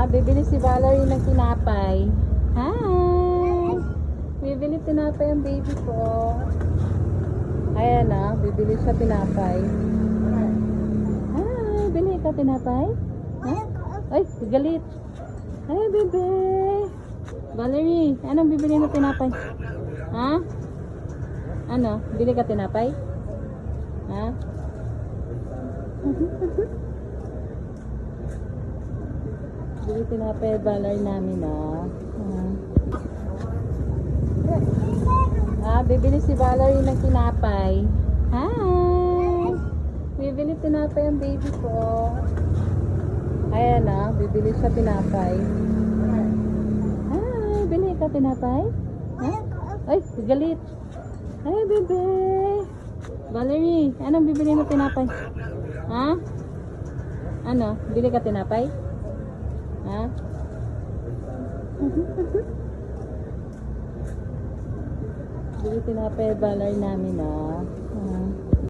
Bibili si Valerie ng tinapay. Hi! Bibili tinapay ang baby ko. Ayan bibili siya tinapay. Hi! Bili ka tinapay? Ha? Ay, galit. Ay, bebe. Valerie, anong bibili mo tinapay? Ha? Ano? Bili ka tinapay? Ha? Bili tinapay Valerie namin bibili si Valerie ng tinapay. Hi! Bibili tinapay ang baby ko. Ayan bibili siya tinapay. Hi! Bili ka tinapay? Ha? Ay, galit. Ay, bebe. Valerie, anong bibili mo tinapay? Ha? Ano? Bili ka tinapay? Ha? Bili tinapay Valerie namin